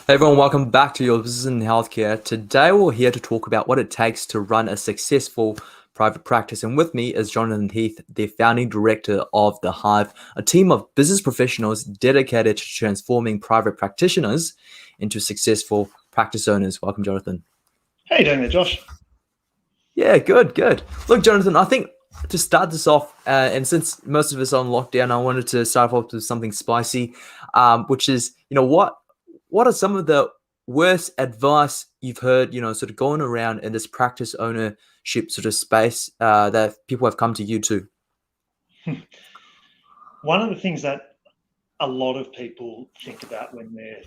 Hey everyone, welcome back to Your Business in Healthcare. Today we're here to talk about what it takes to run a successful private practice. And with me is Jono Heath, the founding director of the Hive, a team of business professionals dedicated to transforming private practitioners into successful practice owners. Welcome, Jonathon. How you doing there, Josh? Yeah, good. Look, Jonathon, I think to start this off, and since most of us are on lockdown, I wanted to start off with something spicy, which is, what are some of the worst advice you've heard, sort of going around in this practice ownership sort of space that people have come to you to? One of the things that a lot of people think about when they're,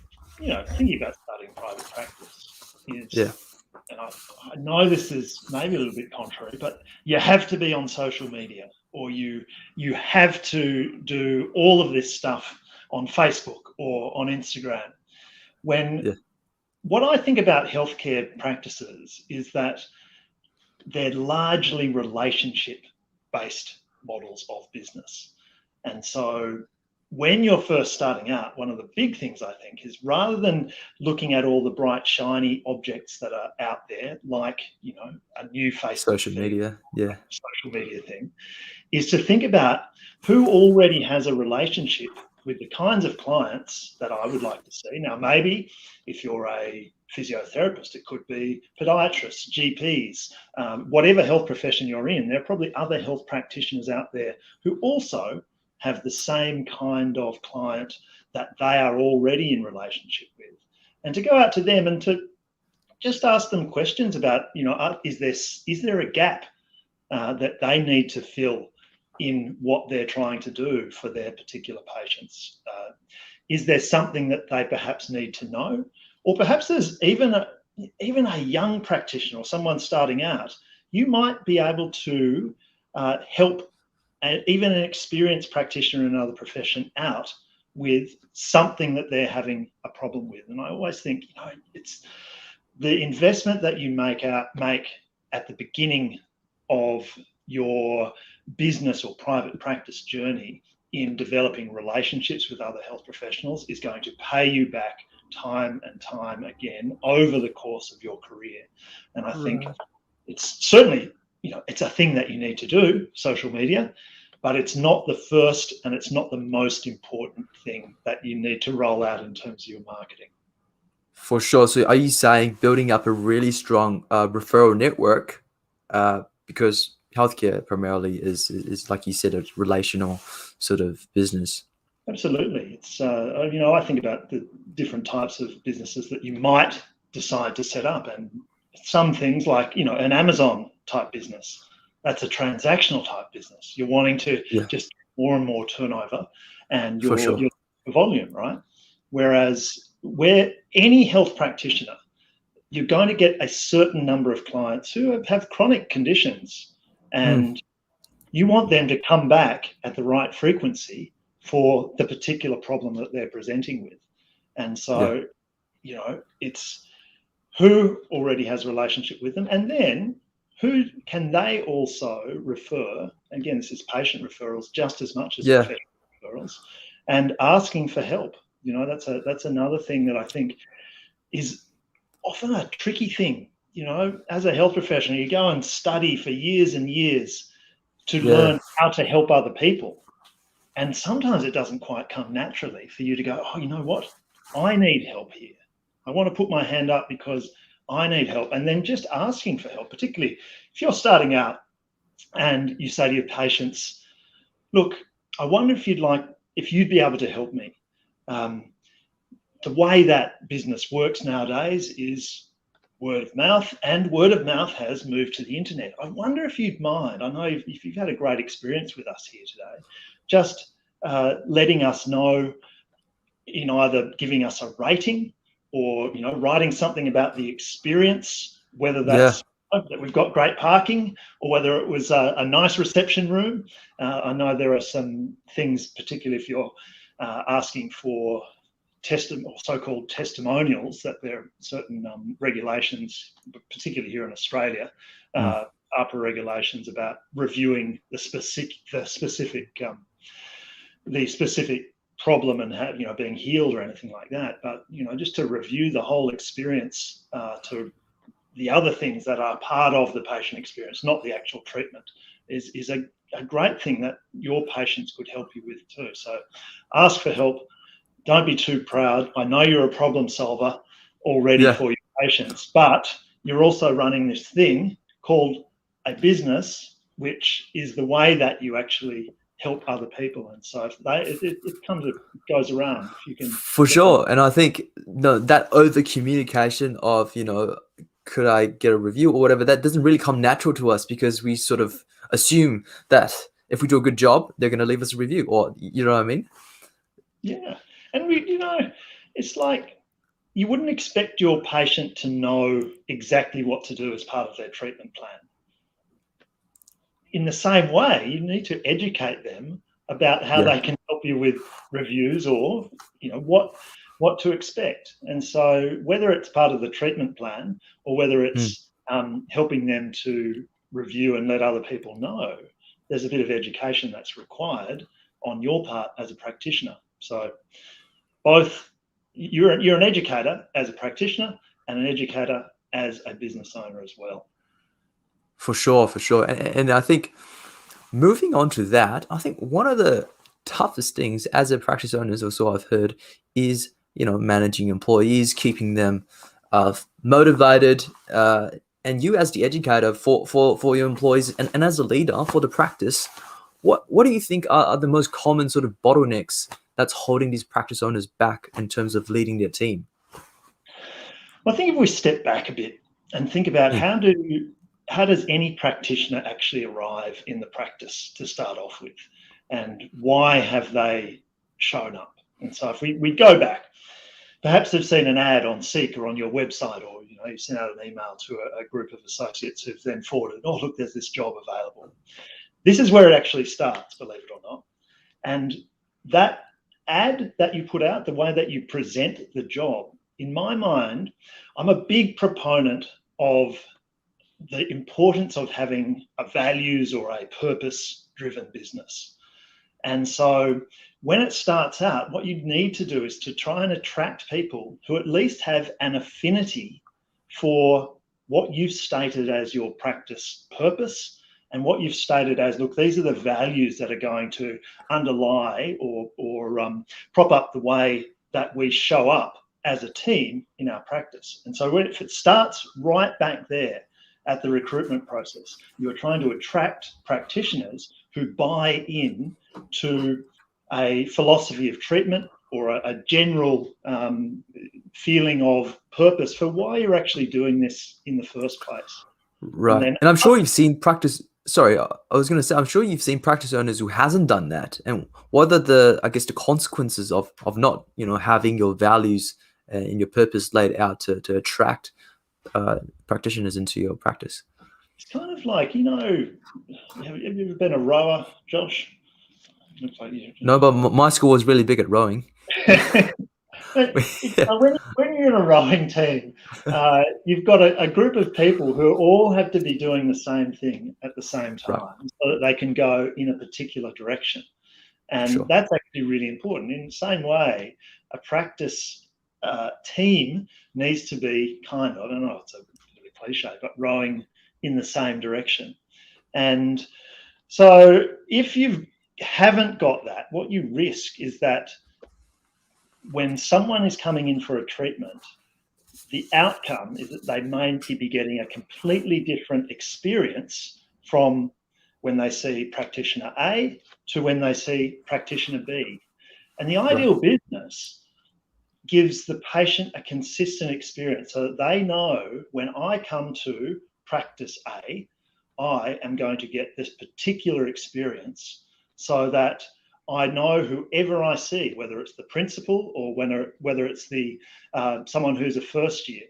thinking about starting private practice Yeah, is, and I know this is maybe a little bit contrary, but you have to be on social media, or you have to do all of this stuff on Facebook or on Instagram. When yeah, what I think about healthcare practices is that they're largely relationship based models of business. And so when you're first starting out, one of the big things I think is rather than looking at all the bright, shiny objects that are out there, like, a new Facebook social feed, media. Yeah, social media thing, is to think about who already has a relationship with the kinds of clients that I would like to see. Now, maybe if you're a physiotherapist, it could be podiatrists, GPs, whatever health profession you're in. There are probably other health practitioners out there who also have the same kind of client that they are already in relationship with. And to go out to them and to just ask them questions about, is there a gap that they need to fill in what they're trying to do for their particular patients? Is there something that they perhaps need to know? Or perhaps there's even a young practitioner or someone starting out, you might be able to help even an experienced practitioner in another profession out with something that they're having a problem with. And I always think, it's the investment that you make at the beginning of your business or private practice journey in developing relationships with other health professionals is going to pay you back time and time again over the course of your career. And I think it's certainly, it's a thing that you need to do, social media, but it's not the first and it's not the most important thing that you need to roll out in terms of your marketing. for sure. So, are you saying building up a really strong referral network, because healthcare primarily is like you said, a relational sort of business? Absolutely. It's, I think about the different types of businesses that you might decide to set up. And some things like, an Amazon type business, that's a transactional type business. You're wanting to Yeah, just more and more turnover and for your, sure. your volume, right? Whereas where any health practitioner, you're going to get a certain number of clients who have chronic conditions, Mm, and you want them to come back at the right frequency for the particular problem that they're presenting with. And yeah. so, it's who already has a relationship with them, and then who can they also refer. Again, this is patient referrals just as much as Yeah, professional referrals, and asking for help. That's another thing that I think is often a tricky thing. As a health professional, you go and study for years and years to yeah, learn how to help other people. And sometimes it doesn't quite come naturally for you to go, oh, you know what? I need help here. I want to put my hand up because I need help. And then just asking for help, particularly if you're starting out and you say to your patients, look, I wonder if you'd be able to help me. Um, the way that business works nowadays is word of mouth, and word of mouth has moved to the internet. I wonder if you'd mind. I know if you've had a great experience with us here today, just letting us know in either giving us a rating or writing something about the experience, whether yeah. that's that we've got great parking or whether it was a nice reception room. I know there are some things, particularly if you're asking for so-called testimonials, that there are certain regulations, particularly here in Australia, Mm, APRA regulations about reviewing the specific problem and being healed or anything like that, but just to review the whole experience, to the other things that are part of the patient experience, not the actual treatment, is a great thing that your patients could help you with too. So ask for help. Don't be too proud. I know you're a problem solver already for your patients, but you're also running this thing called a business, which is the way that you actually help other people. And so it goes around. If you can, for sure. And I think that over communication of, could I get a review or whatever, that doesn't really come natural to us because we sort of assume that if we do a good job, they're going to leave us a review, or you know what I mean? Yeah. And it's like you wouldn't expect your patient to know exactly what to do as part of their treatment plan. In the same way, you need to educate them about how they can help you with reviews or, what to expect. And so whether it's part of the treatment plan or whether it's helping them to review and let other people know, there's a bit of education that's required on your part as a practitioner. So both you're an educator as a practitioner and an educator as a business owner as well. For sure. And I think moving on to that, I think one of the toughest things as a practice owner, or so I've heard, is managing employees, keeping them motivated, and you as the educator for your employees and as a leader for the practice, what do you think are the most common sort of bottlenecks that's holding these practice owners back in terms of leading their team? Well, I think if we step back a bit and think about how does any practitioner actually arrive in the practice to start off with, and why have they shown up? And so if we go back, perhaps they've seen an ad on Seek or on your website, or you sent out an email to a group of associates who've then forwarded, oh, look, there's this job available. This is where it actually starts, believe it or not. And that ad that you put out, the way that you present the job, in my mind, I'm a big proponent of the importance of having a values or a purpose-driven business. And so when it starts out, what you need to do is to try and attract people who at least have an affinity for what you've stated as your practice purpose and what you've stated as, look, these are the values that are going to underlie or prop up the way that we show up as a team in our practice. And so if it starts right back there at the recruitment process, you're trying to attract practitioners who buy in to a philosophy of treatment or a general feeling of purpose for why you're actually doing this in the first place. Right. And I'm sure you've seen practice. Sorry, I was going to say, I'm sure you've seen practice owners who hasn't done that. And what are the consequences of not, having your values and your purpose laid out to attract practitioners into your practice? It's kind of like, have you ever been a rower, Josh? Looks like No, but my school was really big at rowing. When you're in a rowing team, you've got a group of people who all have to be doing the same thing at the same time, so that they can go in a particular direction. And that's actually really important. In the same way, a practice team needs to be I don't know, it's a bit of a cliche, but rowing in the same direction. And so if you haven't got that, what you risk is that when someone is coming in for a treatment, the outcome is that they may be getting a completely different experience from when they see practitioner A to when they see practitioner B. And the ideal business gives the patient a consistent experience so that they know when I come to practice A, I am going to get this particular experience, so that I know whoever I see, whether it's the principal or whether it's the someone who's a first year,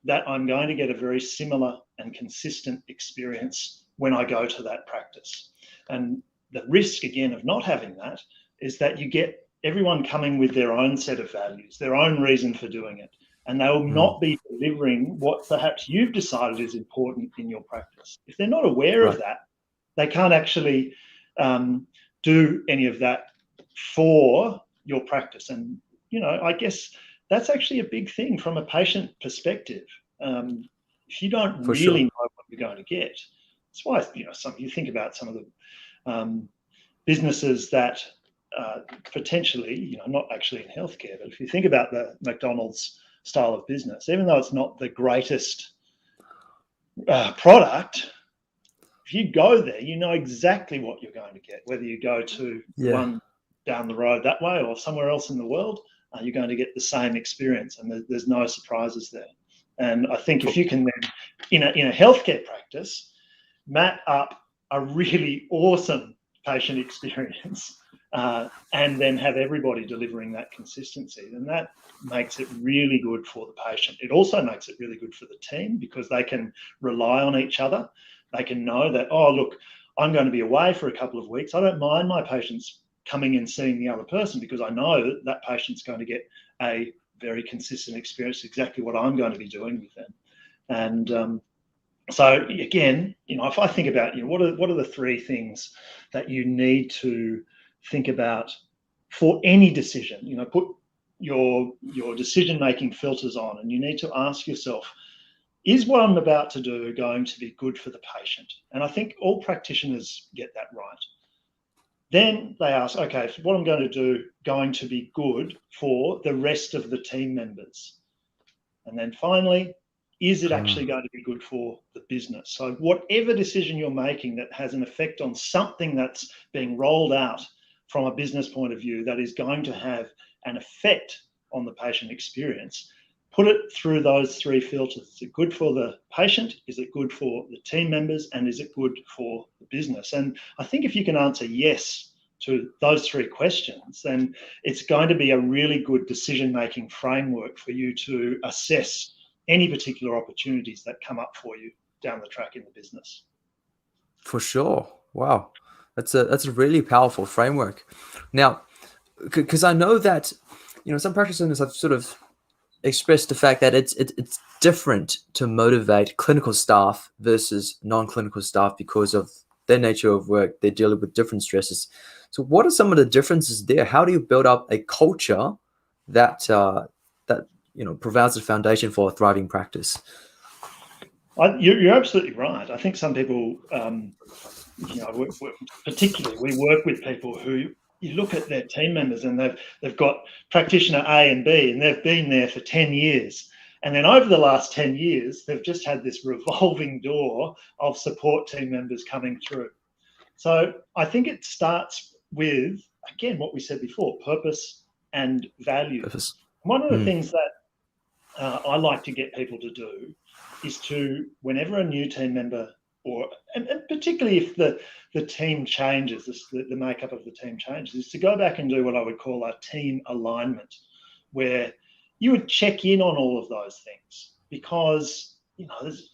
that I'm going to get a very similar and consistent experience when I go to that practice. And the risk, again, of not having that is that you get everyone coming with their own set of values, their own reason for doing it, and they will not be delivering what perhaps you've decided is important in your practice. If they're not aware of that, they can't actually do any of that for your practice. And, I guess that's actually a big thing from a patient perspective. If you don't For really sure. know what you're going to get, that's why, you think about some of the businesses that potentially, not actually in healthcare, but if you think about the McDonald's style of business, even though it's not the greatest product, if you go there, you know exactly what you're going to get, whether you go to the Yeah. one down the road that way or somewhere else in the world, you're going to get the same experience, and there's no surprises there. And I think if you can then, in a healthcare practice, map up a really awesome patient experience, and then have everybody delivering that consistency, then that makes it really good for the patient. It also makes it really good for the team because they can rely on each other. They can know that, oh, look, I'm going to be away for a couple of weeks. I don't mind my patients coming and seeing the other person because I know that that patient's going to get a very consistent experience, exactly what I'm going to be doing with them. And so again, if I think about, what are the three things that you need to think about for any decision? Put your decision-making filters on, and you need to ask yourself, is what I'm about to do going to be good for the patient? And I think all practitioners get that right. Then they ask, okay, is what I'm going to do going to be good for the rest of the team members? And then finally, is it actually going to be good for the business? So whatever decision you're making that has an effect on something that's being rolled out from a business point of view that is going to have an effect on the patient experience, put it through those three filters. Is it good for the patient? Is it good for the team members? And is it good for the business? And I think if you can answer yes to those three questions, then it's going to be a really good decision-making framework for you to assess any particular opportunities that come up for you down the track in the business. For sure. Wow. That's a really powerful framework. Now, because I know that, some practitioners have sort of expressed the fact that it's different to motivate clinical staff versus non-clinical staff because of their nature of work. They're dealing with different stresses. So what are some of the differences there? How do you build up a culture that provides a foundation for a thriving practice? You're absolutely right. I think some people, particularly we work with people who, you look at their team members and they've got practitioner A and B, and they've been there for 10 years. And then over the last 10 years, they've just had this revolving door of support team members coming through. So I think it starts with, again, what we said before, purpose and values. One of the things that I like to get people to do is to, whenever a new team member, and particularly if the team changes, the makeup of the team changes, is to go back and do what I would call a team alignment, where you would check in on all of those things, because there's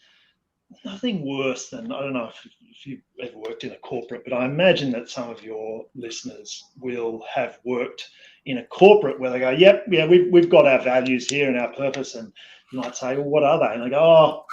nothing worse than, I don't know if you've ever worked in a corporate, but I imagine that some of your listeners will have worked in a corporate where they go, yep, yeah, we've got our values here and our purpose, and you might say, well, what are they? And they go, oh,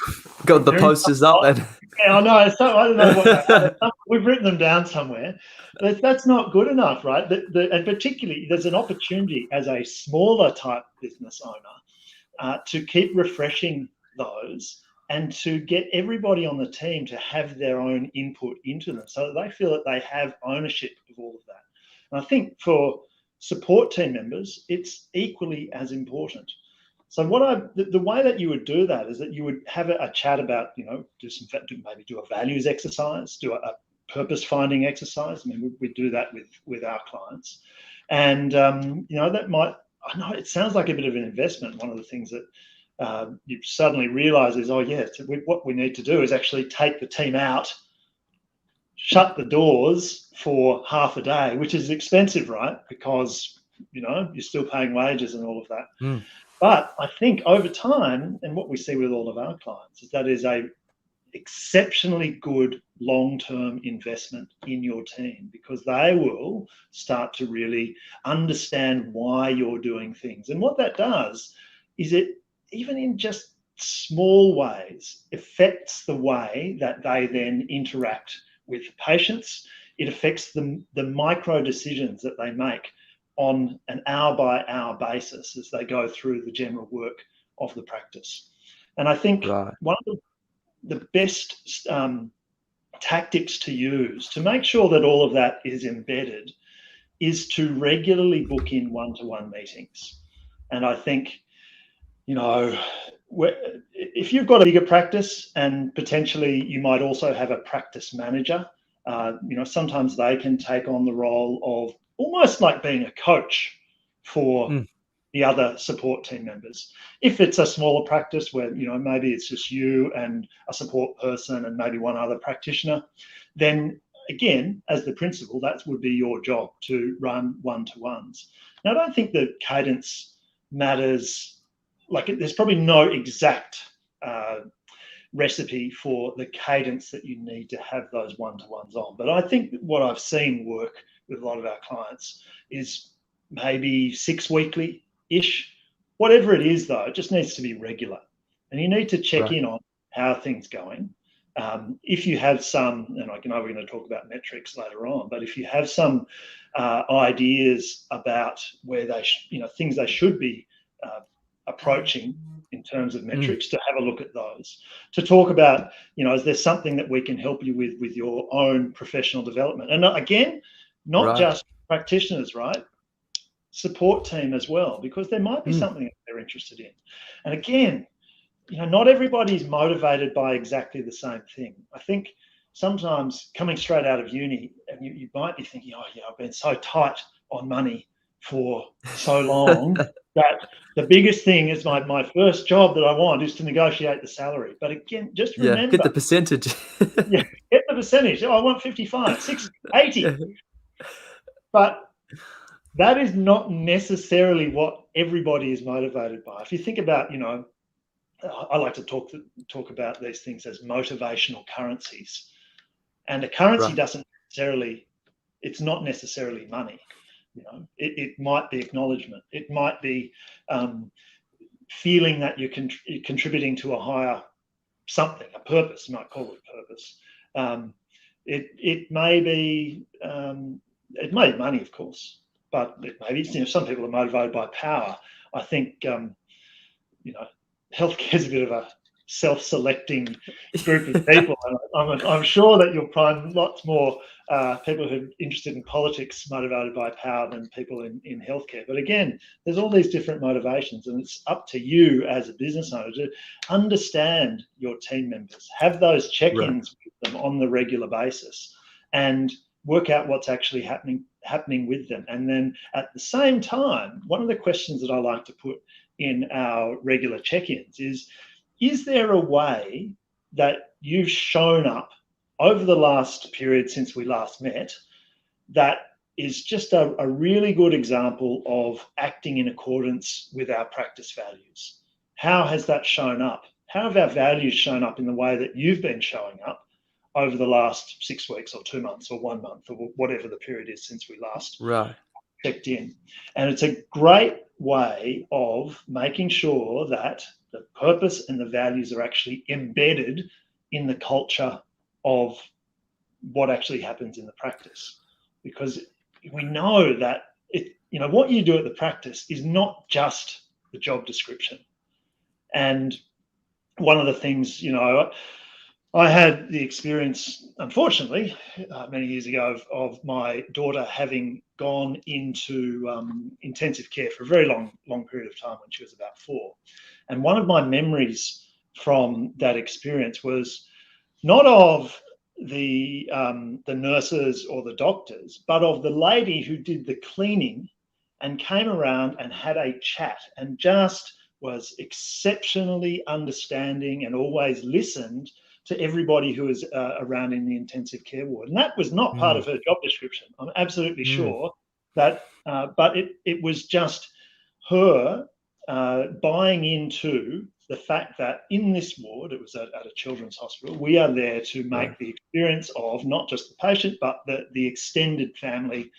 got the posters up. And yeah, I know. So I don't know what they are. We've written them down somewhere. But that's not good enough, right? And particularly, there's an opportunity as a smaller type business owner to keep refreshing those and to get everybody on the team to have their own input into them, so that they feel that they have ownership of all of that. And I think for support team members, it's equally as important. So the way that you would do that is that you would have a chat about, maybe do a values exercise, do a purpose finding exercise. I mean, we do that with our clients, and that might, I know it sounds like a bit of an investment. One of the things that you suddenly realise is, what we need to do is actually take the team out, shut the doors for half a day, which is expensive, right? Because you're still paying wages and all of that. But I think over time, and what we see with all of our clients, is that is a exceptionally good long-term investment in your team, because they will start to really understand why you're doing things. And what that does is, it, even in just small ways, affects the way that they then interact with patients. It affects the micro decisions that they make on an hour-by-hour basis as they go through the general work of the practice. And I think one of the best tactics to use to make sure that all of that is embedded is to regularly book in one-to-one meetings. And I think, you know, if you've got a bigger practice and potentially you might also have a practice manager, you know, sometimes they can take on the role of almost like being a coach for the other support team members. If it's a smaller practice where, you know, maybe it's just you and a support person and maybe one other practitioner, then again, as the principal, that would be your job to run one-to-ones. Now, I don't think the cadence matters. Like, there's probably no exact recipe for the cadence that you need to have those one-to-ones on. But I think what I've seen work with a lot of our clients is maybe 6 weekly-ish. Whatever it is, though, it just needs to be regular. And you need to check in on how things going. If you have some, and I know we're going to talk about metrics later on, but if you have some ideas about where they, things they should be approaching in terms of metrics, to have a look at those, to talk about, is there something that we can help you with your own professional development? And again, not just practitioners, right? Support team as well, because there might be something that they're interested in. And again, not everybody's motivated by exactly the same thing. I think sometimes coming straight out of uni, and you might be thinking, oh yeah, I've been so tight on money for so long that the biggest thing is my first job that I want is to negotiate the salary. But again, just remember, get the percentage. Get the percentage. Oh, I want 55, 60, 80. But that is not necessarily what everybody is motivated by. If you think about, I like to talk about these things as motivational currencies. And a currency doesn't necessarily, it's not necessarily money. It might be acknowledgement. It might be feeling that you're contributing to a higher something, a purpose. You might call it purpose. It may be money, of course, but it may be, some people are motivated by power. I think, healthcare is a bit of a self-selecting group of people. And I'm sure that you'll find lots more people who are interested in politics motivated by power than people in healthcare. But again, there's all these different motivations, and it's up to you as a business owner to understand your team members, have those check-ins with them on the regular basis, and work out what's actually happening with them. And then at the same time, one of the questions that I like to put in our regular check-ins is there a way that you've shown up over the last period since we last met that is just a really good example of acting in accordance with our practice values? How has that shown up? How have our values shown up in the way that you've been showing up over the last 6 weeks or 2 months or 1 month or whatever the period is since we last checked in? And it's a great way of making sure that the purpose and the values are actually embedded in the culture of what actually happens in the practice. Because we know that what you do at the practice is not just the job description. And one of the things, I had the experience, unfortunately, many years ago of my daughter having gone into intensive care for a very long period of time when she was about 4. And one of my memories from that experience was not of the nurses or the doctors, but of the lady who did the cleaning and came around and had a chat and just was exceptionally understanding and always listened to everybody who was around in the intensive care ward. And that was not part of her job description. I'm absolutely sure that, but it was just her buying into the fact that in this ward, it was at a children's hospital, we are there to make the experience of not just the patient, but the extended family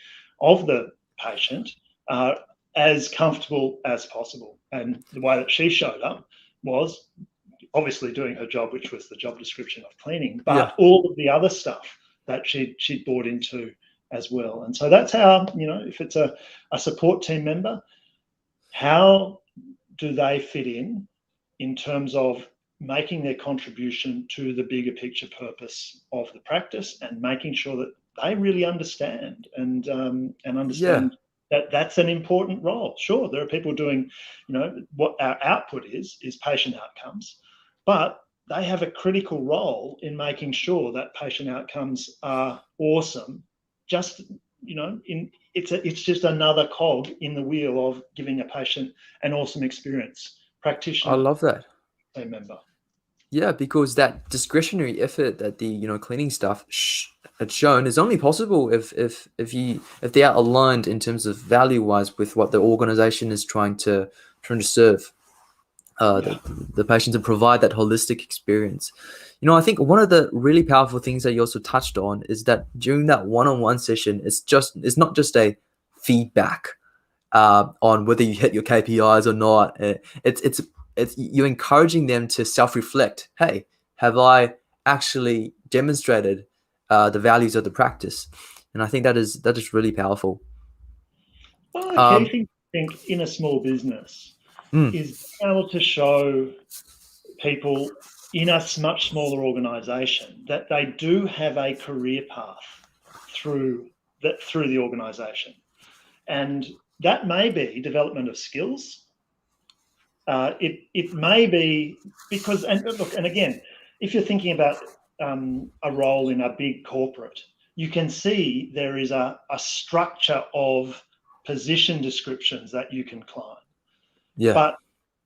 of the patient as comfortable as possible. And the way that she showed up was obviously doing her job, which was the job description of cleaning, but all of the other stuff that she'd bought into as well. And so that's how, if it's a support team member, how do they fit in terms of making their contribution to the bigger picture purpose of the practice, and making sure that they really understand and understand that that's an important role. Sure, there are people doing, what our output is patient outcomes, but they have a critical role in making sure that patient outcomes are awesome. Just, it's just another cog in the wheel of giving a patient an awesome experience. Practitioner, I love that. team member. Yeah, because that discretionary effort that the cleaning staff had shown is only possible if they are aligned in terms of value wise with what the organization is trying to serve the patient, to provide that holistic experience. I think one of the really powerful things that you also touched on is that during that one-on-one session, it's not just a feedback on whether you hit your KPIs or not. It's you're encouraging them to self-reflect. Hey, have I actually demonstrated the values of the practice? And I think that is really powerful. One of the key things I think in a small business is being able to show people in a much smaller organisation that they do have a career path through the organisation, and that may be development of skills. It may be because, and look, and again, if you're thinking about a role in a big corporate, you can see there is a structure of position descriptions that you can climb. Yeah. But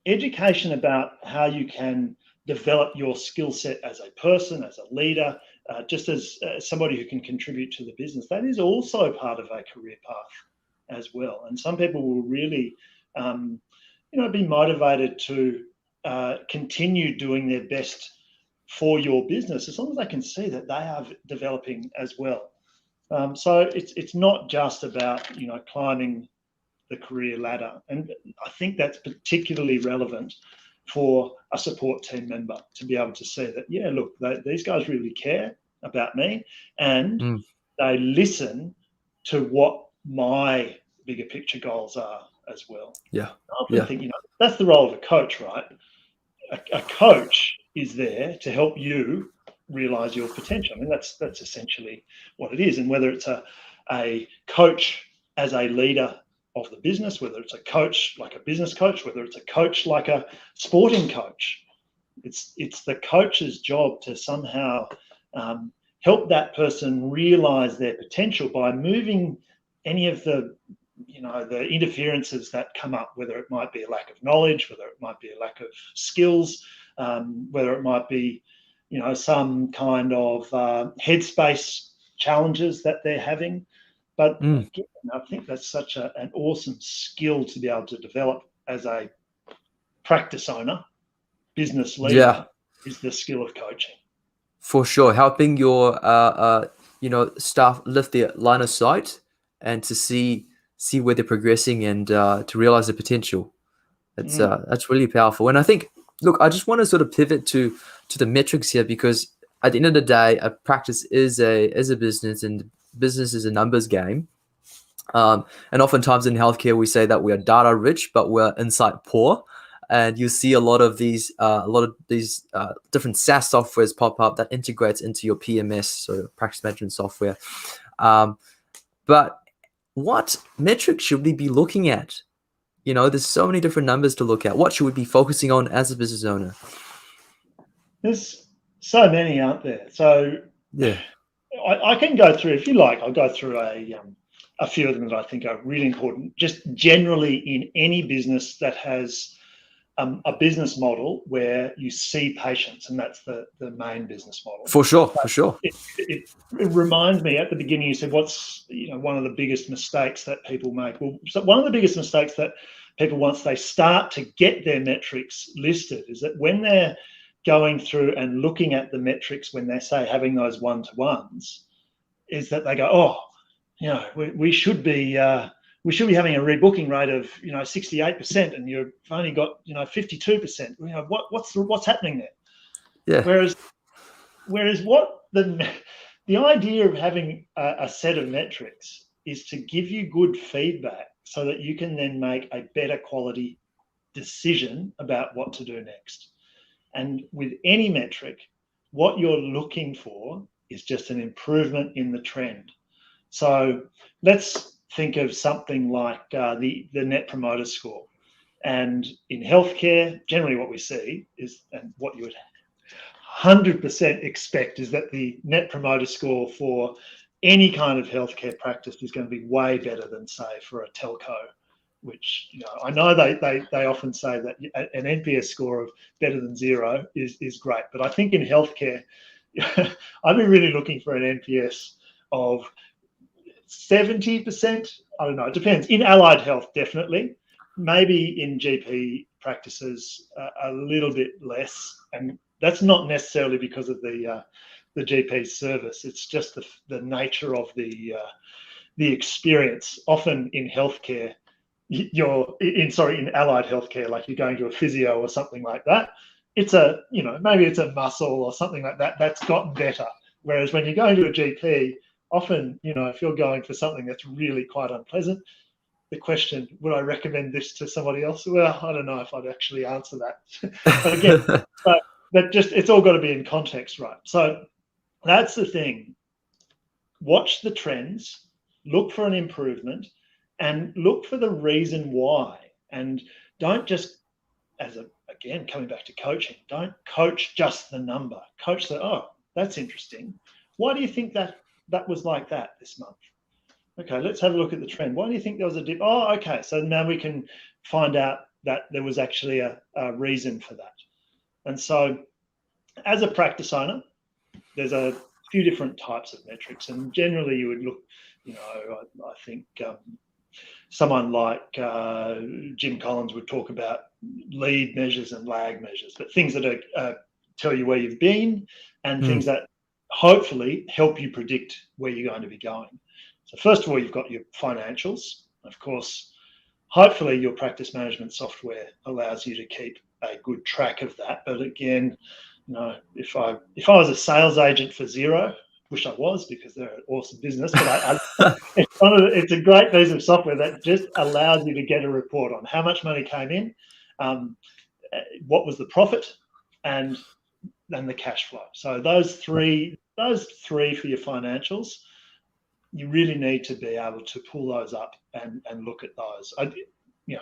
education about how you can develop your skill set as a person, as a leader, just as somebody who can contribute to the business, that is also part of a career path as well. And some people will really be motivated to continue doing their best for your business, as long as they can see that they are developing as well. So it's not just about climbing the career ladder, and I think that's particularly relevant for a support team member to be able to see that, look, these guys really care about me, and they listen to what my bigger picture goals are as well. Yeah. I often think, that's the role of a coach, right? A coach is there to help you realize your potential. I mean, that's essentially what it is. And whether it's a coach as a leader of the business, whether it's a coach like a business coach, whether it's a coach like a sporting coach, it's the coach's job to somehow help that person realize their potential by moving any of the interferences that come up, whether it might be a lack of knowledge, whether it might be a lack of skills, whether it might be, some kind of headspace challenges that they're having. But again, I think that's such an awesome skill to be able to develop as a practice owner, business leader, is the skill of coaching. For sure, helping your staff lift their line of sight and to see where they're progressing and to realize the potential. That's really powerful. And I think, look, I just want to sort of pivot to the metrics here, because at the end of the day, a practice is a business, and business is a numbers game. And oftentimes in healthcare, we say that we are data rich, but we're insight poor. And you see a lot of these different SaaS softwares pop up that integrates into your PMS, so practice management software. But what metrics should we be looking at? There's so many different numbers to look at. What should we be focusing on as a business owner? There's so many out there. So yeah, I can go through, if you like, I'll go through a few of them that I think are really important, just generally in any business that has a business model where you see patients, and that's the main business model. For sure. It reminds me, at the beginning you said, what's one of the biggest mistakes that people make? Well, so one of the biggest mistakes that people, once they start to get their metrics listed, is that when they're going through and looking at the metrics, when they say having those one-to-ones, is that they go, we should be having a rebooking rate of 68%, and you've only got 52%. What's happening there? Yeah. Whereas what the the idea of having a set of metrics is to give you good feedback so that you can then make a better quality decision about what to do next. And with any metric, what you're looking for is just an improvement in the trend. So let's think of something like the Net Promoter Score. And in healthcare, generally what we see is, and what you would 100% expect, is that the Net Promoter Score for any kind of healthcare practice is going to be way better than, say, for a telco, which, you know, I know they often say that an NPS score of better than 0 is great. But I think in healthcare, I'd be really looking for an NPS of 70%. I don't know, it depends. In allied health, definitely. Maybe in GP practices, a little bit less. And that's not necessarily because of the GP service. It's just the nature of the experience. Often in healthcare, in allied healthcare, like you're going to a physio or something like that, it's maybe it's a muscle or something like that that's gotten better. Whereas when you're going to a GP, often, if you're going for something that's really quite unpleasant, the question, would I recommend this to somebody else? Well, I don't know if I'd actually answer that. But again, it's all got to be in context, right? So that's the thing. Watch the trends, look for an improvement, and look for the reason why. And don't just, again, coming back to coaching, don't coach just the number. Coach that's interesting. Why do you think that was like that this month? Okay, let's have a look at the trend. Why do you think there was a dip? Oh, okay. So now we can find out that there was actually a reason for that. And so as a practice owner, there's a few different types of metrics. And generally you would look, I think someone like Jim Collins would talk about lead measures and lag measures, but things that tell you where you've been and things that hopefully help you predict where you're going to be going. So first of all, you've got your financials. Of course, hopefully your practice management software allows you to keep a good track of that. But again, if I was a sales agent for Xero, wish I was, because they're an awesome business, but it's a great piece of software that just allows you to get a report on how much money came in, what was the profit, and then the cash flow. So those three for your financials, you really need to be able to pull those up and look at those.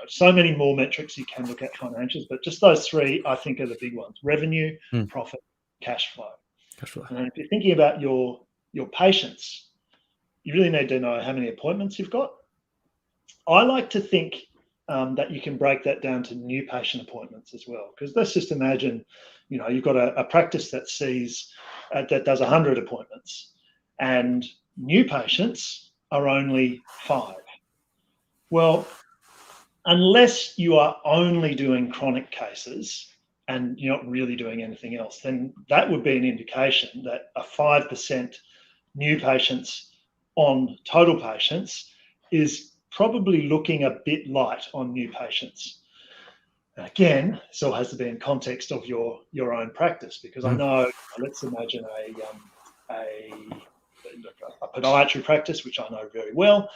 So many more metrics you can look at financials, but just those three, I think, are the big ones: revenue, profit, cash flow. And if you're thinking about your patients, you really need to know how many appointments you've got. I like to think that you can break that down to new patient appointments as well, because let's just imagine, you've got a practice that does 100 appointments, and new patients are only 5. Well, unless you are only doing chronic cases and you're not really doing anything else, then that would be an indication that a 5% new patients on total patients is probably looking a bit light on new patients. And again, this all has to be in context of your own practice, because I know, let's imagine a podiatry practice, which I know very well.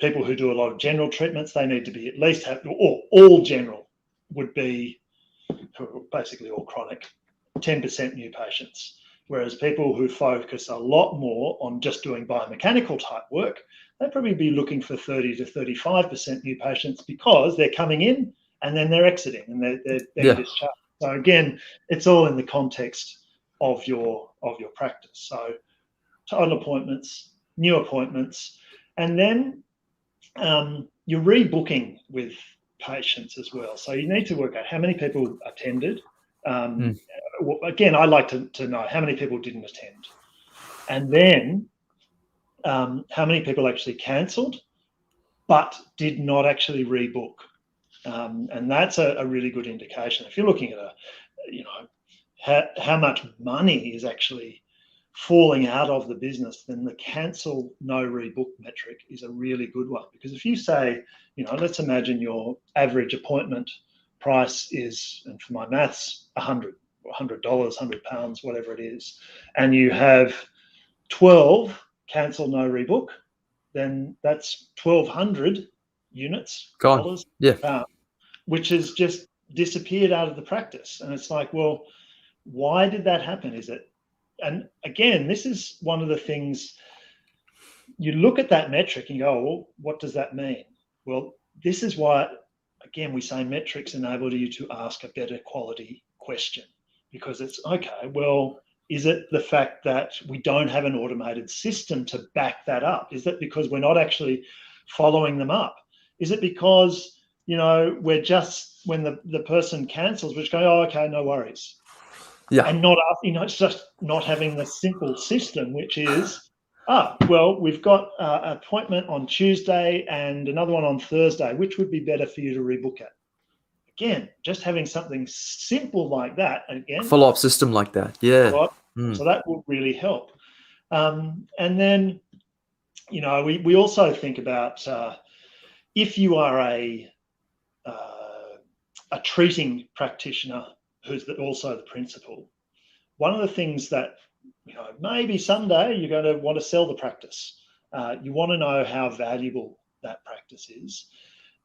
People who do a lot of general treatments, they need to be at least or all general would be basically all chronic, 10% new patients. Whereas people who focus a lot more on just doing biomechanical type work, they'd probably be looking for 30 to 35% new patients, because they're coming in and then they're exiting and they're discharged. So again, it's all in the context of your practice. So total appointments, new appointments, and then you're rebooking with patients as well. So you need to work out how many people attended. Again, I like to know how many people didn't attend, and then how many people actually cancelled but did not actually rebook. And that's a really good indication. If you're looking at how much money is actually falling out of the business, then the cancel no rebook metric is a really good one. Because if you say, let's imagine your average appointment price is, and for my maths, 100 $100, £100, whatever it is, and you have 12 cancel no rebook, then that's 1,200 units, Gone. dollars, Yeah. which has just disappeared out of the practice. And it's like, well, why did that happen? Is it? And again, this is one of the things, you look at that metric and you go, well, what does that mean? Well, this is why, again, we say metrics enable you to ask a better quality question, because it's okay, well, is it the fact that we don't have an automated system to back that up? Is it because we're not actually following them up? Is it because, we're just, when the person cancels, we're just going, oh, okay, no worries. Yeah. And not, it's just not having the simple system, which is, well, we've got an appointment on Tuesday and another one on Thursday. Which would be better for you to rebook it? Again, just having something simple like that. Again, a follow-up system like that. Yeah. So that will really help. And then, we also think about if you are a treating practitioner who's also the principal, one of the things that, maybe someday you're going to want to sell the practice. You want to know how valuable that practice is.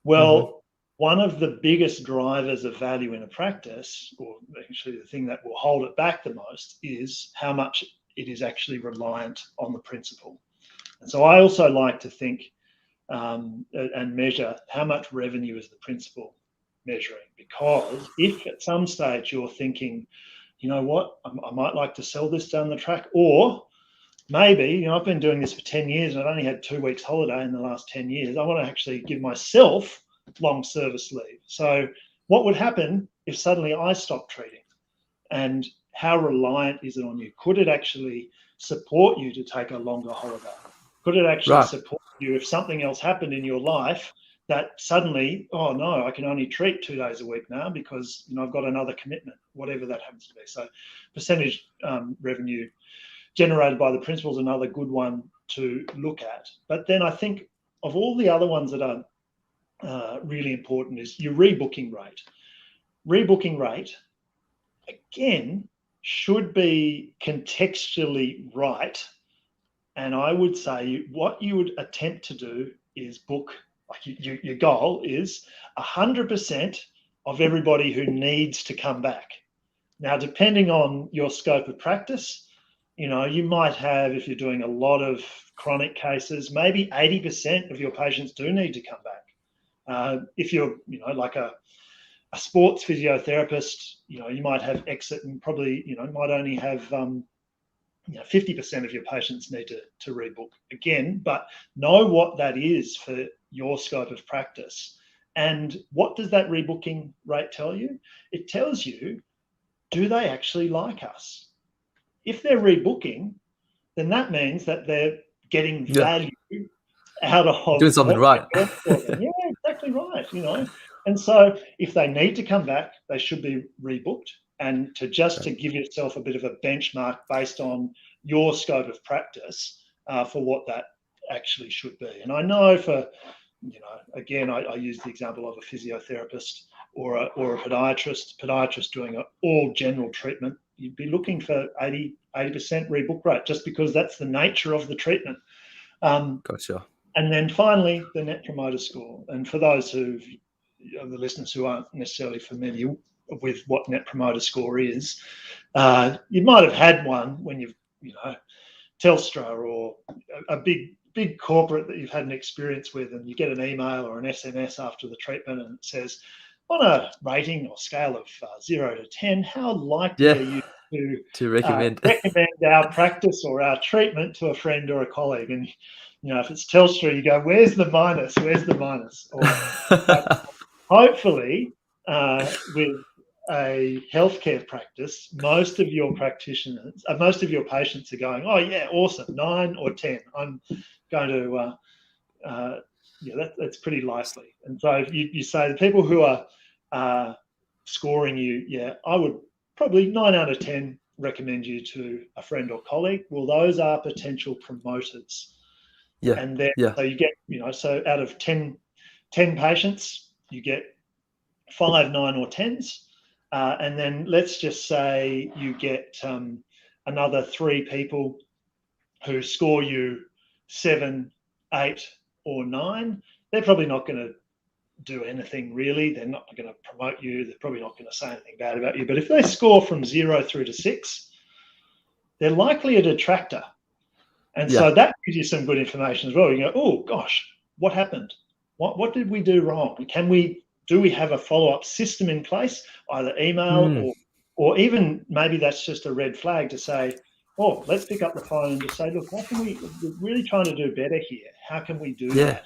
Well, one of the biggest drivers of value in a practice, or actually the thing that will hold it back the most, is how much it is actually reliant on the principal. And so I also like to think and measure how much revenue is the principal measuring, because if at some stage you're thinking, you know what, I might like to sell this down the track, or maybe, I've been doing this for 10 years and I've only had 2 weeks holiday in the last 10 years. I want to actually give myself long service leave. So what would happen if suddenly I stopped treating? And how reliant is it on you? Could it actually support you to take a longer holiday? Could it actually support you if something else happened in your life that suddenly, oh no, I can only treat 2 days a week now because I've got another commitment, whatever that happens to be. So percentage revenue generated by the principal is another good one to look at. But then I think of all the other ones that are really important is your rebooking rate. Rebooking rate, again, should be contextually right. And I would say what you would attempt to do is book, like your goal is 100% of everybody who needs to come back. Now, depending on your scope of practice, you might have, if you're doing a lot of chronic cases, maybe 80% of your patients do need to come back. If you're, like a sports physiotherapist, you might have exit and probably, might only have 50% of your patients need to rebook again, but know what that is for your scope of practice. And what does that rebooking rate tell you? It tells you, do they actually like us? If they're rebooking, then that means that they're getting value out of doing something right. Yeah, exactly right. And so if they need to come back, they should be rebooked. And to give yourself a bit of a benchmark based on your scope of practice for what that actually should be. And I know for, again, I use the example of a physiotherapist or a podiatrist doing an all general treatment. You'd be looking for 80% rebook rate, just because that's the nature of the treatment. Gotcha. And then finally, the Net Promoter Score. And for those the listeners who aren't necessarily familiar with what Net Promoter Score is, you might have had one when you've, Telstra or a big corporate that you've had an experience with, and you get an email or an SMS after the treatment and it says, on a rating or scale of 0 to 10, how likely are you to recommend our practice or our treatment to a friend or a colleague? And if it's Telstra, you go, where's the minus? Where's the minus? Or hopefully, with a healthcare practice, most of your practitioners, most of your patients are going, oh yeah, awesome, 9 or 10. I'm going to, that's pretty likely. And so if you say the people who are scoring you, I would probably 9 out of 10 recommend you to a friend or colleague. Well, those are potential promoters. Yeah. And then, so you get, so out of 10 patients, you get 5, 9 or 10s. and then let's just say you get another 3 people who score you 7, 8, or 9. They're probably not going to do anything really. They're not going to promote you. They're probably not going to say anything bad about you. But if they score from 0 through to 6, they're likely a detractor. And so that gives you some good information as well. You go, oh gosh, what happened? What did we do wrong? Do we have a follow-up system in place, either email or even maybe that's just a red flag to say, oh, let's pick up the phone and just say, look, we're really trying to do better here. How can we do that?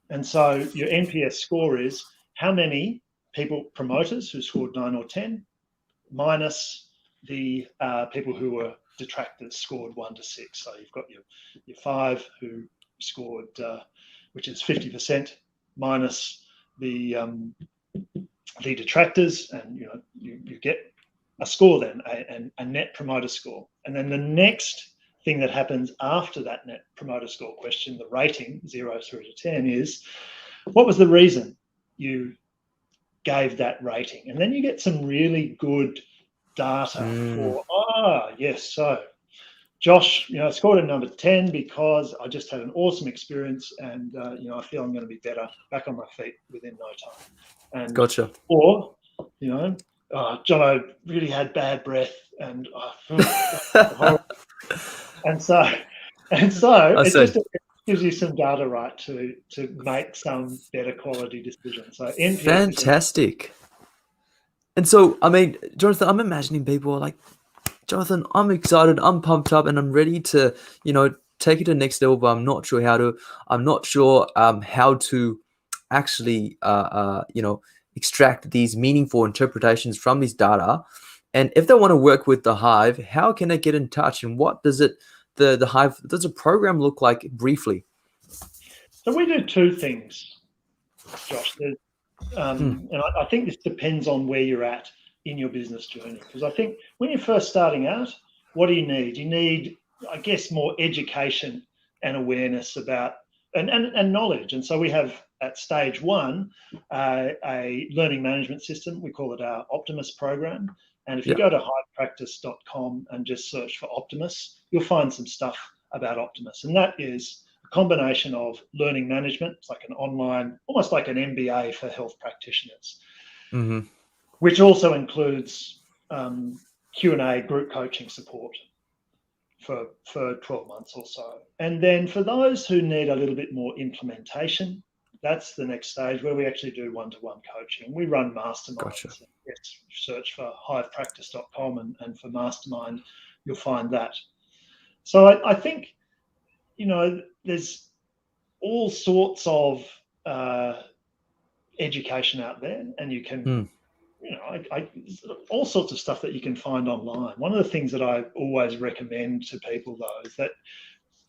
And so your NPS score is how many promoters who scored 9 or 10 minus the people who were detractors scored 1 to 6. So you've got your 5 who scored, which is 50%, minus the detractors, and you get a score then, a net promoter score. And then the next thing that happens after that net promoter score question, the rating 0 through to 10, is what was the reason you gave that rating? And then you get some really good data for, yes, so Josh, scored a number 10 because I just had an awesome experience, and I feel I'm going to be better, back on my feet within no time. And gotcha. Or Jono really had bad breath, and and so it just gives you some data, right, to make some better quality decisions. So NPS fantastic. And so, I mean, Jonathon, I'm imagining people are like, Jonathon, I'm excited, I'm pumped up, and I'm ready to, take it to the next level, but I'm not sure how to. I'm not sure how to actually, extract these meaningful interpretations from these data. And if they want to work with the Hive, how can they get in touch? And what does the Hive, does a program look like briefly? So we do 2 things, Josh. And I think this depends on where you're at in your business journey. Because I think when you're first starting out, what do you need? You need, I guess, more education and awareness about and knowledge. And so we have at stage 1 a learning management system. We call it our Optimus program. And if you go to hivepractice.com and just search for Optimus, you'll find some stuff about Optimus. And that is a combination of learning management. It's like an online, almost like an MBA for health practitioners, which also includes Q&A group coaching support for 12 months or so. And then for those who need a little bit more implementation, that's the next stage where we actually do one-to-one coaching. We run masterminds. Gotcha. Yes, search for hivepractice.com and for mastermind, you'll find that. So I think, there's all sorts of education out there, and you can, all sorts of stuff that you can find online. One of the things that I always recommend to people, though, is that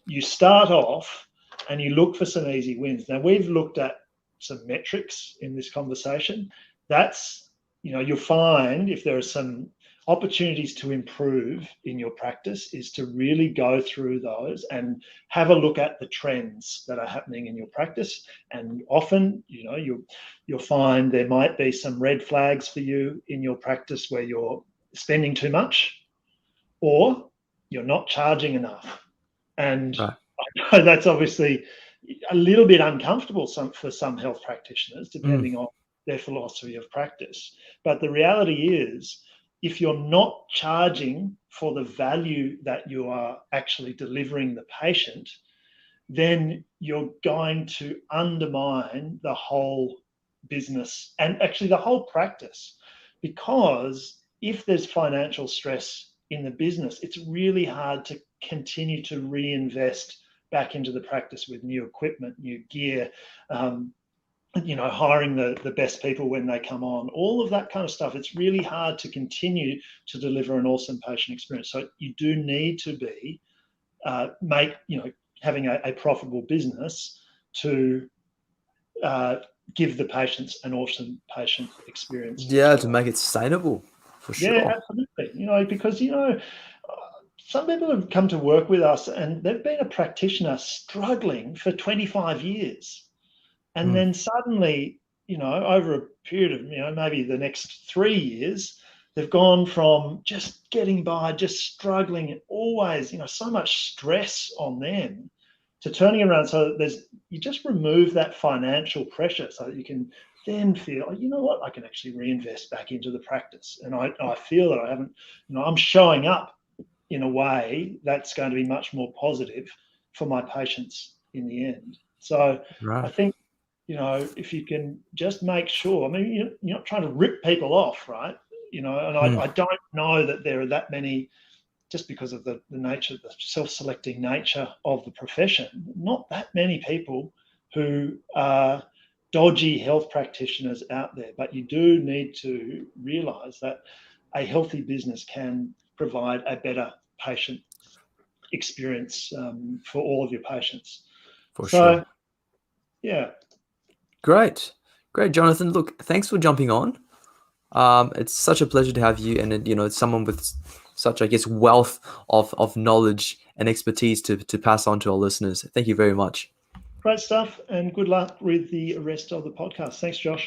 you start off and you look for some easy wins. Now, we've looked at some metrics in this conversation. That's, you'll find if there are some opportunities to improve in your practice is to really go through those and have a look at the trends that are happening in your practice. And often, you'll find there might be some red flags for you in your practice where you're spending too much or you're not charging enough. And I know that's obviously a little bit uncomfortable for some health practitioners, depending on their philosophy of practice. But the reality is, if you're not charging for the value that you are actually delivering the patient, then you're going to undermine the whole business and actually the whole practice. Because if there's financial stress in the business, it's really hard to continue to reinvest back into the practice with new equipment, new gear, hiring the best people when they come on, all of that kind of stuff. It's really hard to continue to deliver an awesome patient experience. So you do need to be having a profitable business to give the patients an awesome patient experience. Yeah, to make it sustainable, for sure. Yeah, absolutely. Because some people have come to work with us and they've been a practitioner struggling for 25 years. And then suddenly, over a period of, maybe the next 3 years, They've gone from just getting by, just struggling, and always, so much stress on them, to turning around. So you just remove that financial pressure so that you can then feel, oh, you know what, I can actually reinvest back into the practice. And I feel that I haven't, I'm showing up in a way that's going to be much more positive for my patients in the end. So I think, if you can just make sure, I mean, you're not trying to rip people off, right? And I don't know that there are that many, just because of the nature, the self-selecting nature of the profession, not that many people who are dodgy health practitioners out there. But you do need to realise that a healthy business can provide a better patient experience for all of your patients. For sure. Yeah. Great, Jonathon. Look, thanks for jumping on. It's such a pleasure to have you, and it's someone with such, I guess, wealth of knowledge and expertise to pass on to our listeners. Thank you very much. Great stuff, and good luck with the rest of the podcast. Thanks, Josh.